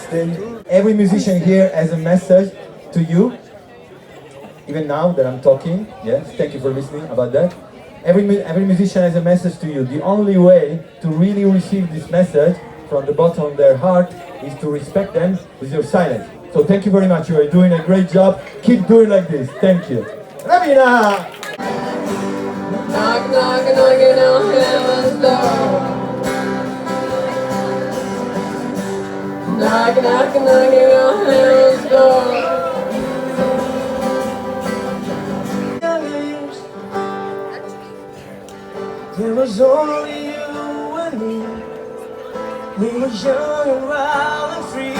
backstage. Every musician here has a message to you. Even now that I'm talking, yes, thank you for listening about that. Every musician has a message to you. The only way to really receive this message from the bottom of their heart is to respect them with your silence. So thank you very much. You are doing a great job. Keep doing like this. Thank you. Ravina! Knock, knock, knocking on heaven's door. Knock, knock, knocking on heaven's door. There was only you and me. We were young and wild and free.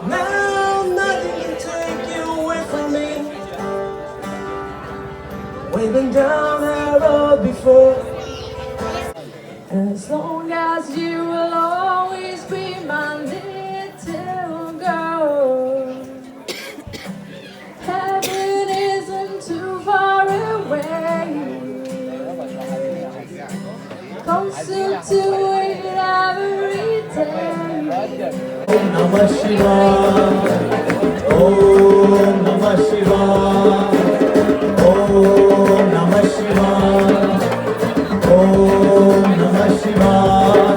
Now nothing can take you away from me. We've been down that road before. As long as you will always be my little girl. Heaven isn't too far away. Closer to it every day. Om Namah Shivaya. Om Namah Shivaya. Om Namah Shivaya. Om Namah Shivaya.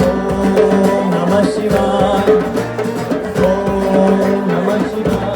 Om Namah Shivaya. Om Namah Shivaya.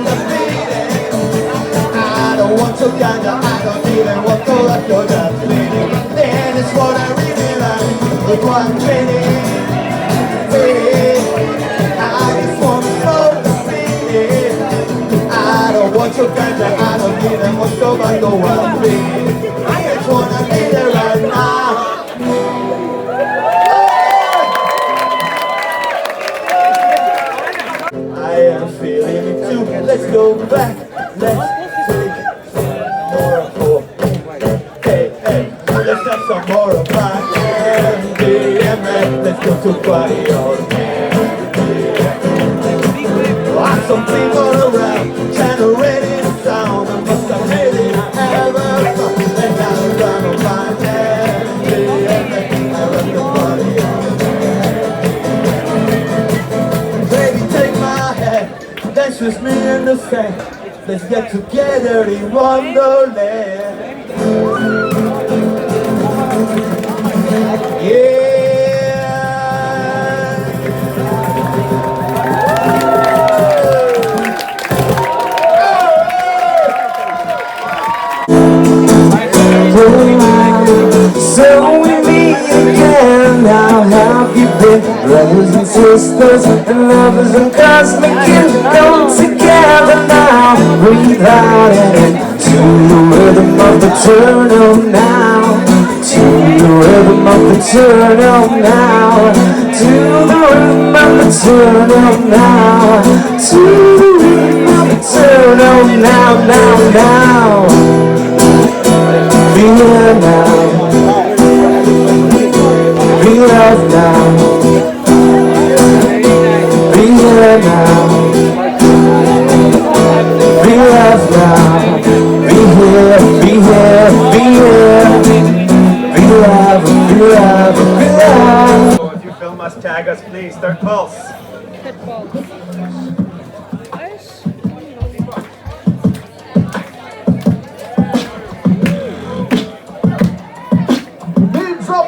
the feeling. I don't want to kinda, I don't even want to let go that feeling. Then it's what I really like, with one feeling. I just want to know the feeling. I don't want to kinda, I don't even want to let go one feeling. I just wanna be there right now. I am feeling it too. Let's go back. Let's take more of hey, hey. Let's have some more of my MDMA. Let's go to party all lots of people around, generating sound. I must have really ever fun. And now I'm done on my MDMA. I love the party all baby, take my hand, dance with me in the sand. Let's get together in Wonderland. Yeah. So we meet again. How have you been? Brothers and sisters and lovers and cosmic kin, come together now. Breathe out and into the rhythm of eternal now. To the rhythm of eternal now. To the rhythm of eternal now. To the rhythm of eternal now, now, now. Be here now. Be loved now. Be here now. Be loved now. Be here, be here, be here. Be loved, be loved, be loved. So if you film us, tag us, please. Start pulse. Beats up.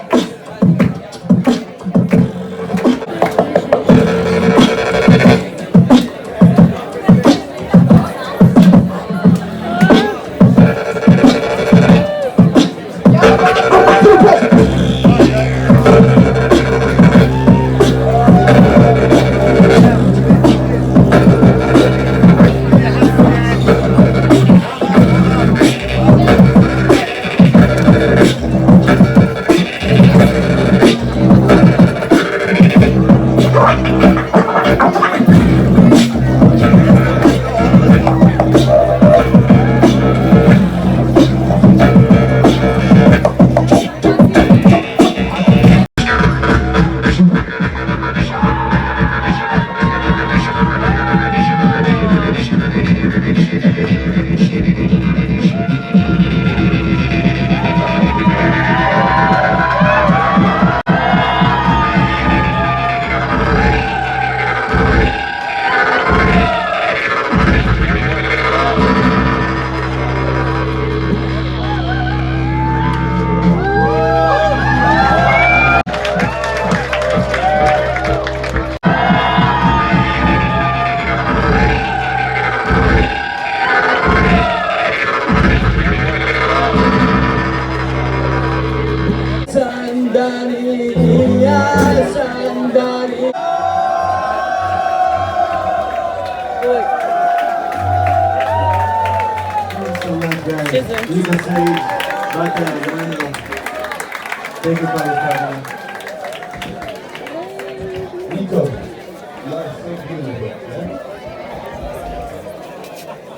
Thank you for your time. Nico, you are so beautiful.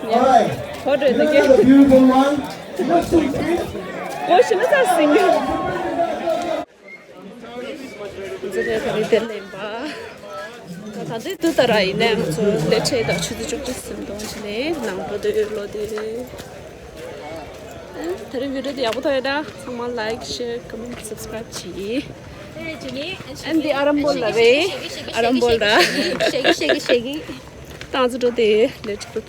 Yeah? Alright. What is Isn't that a beautiful one? You look so sweet. What should I sing? 이제 다리 될래봐. 다들 뜨더라 이내 저 레체다 추드 좀 있습니다. 원래 남부들로들. 다른 video 야부터에다 정말 like, share, comment, subscribe 지. And the Arambol away. Arambol da. Shaggy. 따즈도 돼. Let's put.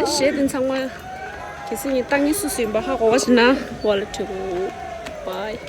쉐든 정말 기승이 땅이 수수인 바 하고 가시나. 월투. Bye.